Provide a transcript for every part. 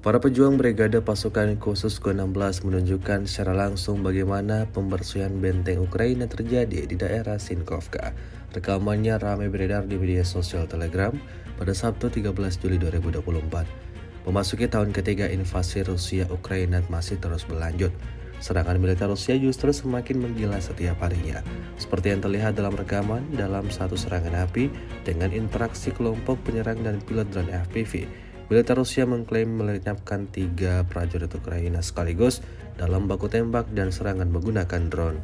Para pejuang Brigade Pasukan Khusus ke-16 menunjukkan secara langsung bagaimana pembersihan benteng Ukraina terjadi di daerah Sinkovka. Rekamannya ramai beredar di media sosial Telegram pada Sabtu 13 Juli 2024. Memasuki tahun ketiga invasi Rusia, Ukraina masih terus berlanjut. Serangan militer Rusia justru semakin menggila setiap harinya. Seperti yang terlihat dalam rekaman dalam satu serangan api dengan interaksi kelompok penyerang dan pilot drone FPV. Militer Rusia mengklaim melenyapkan 3 prajurit Ukraina sekaligus dalam baku tembak dan serangan menggunakan drone.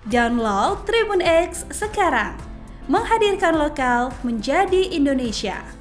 Download Tribun X sekarang, menghadirkan lokal menjadi Indonesia.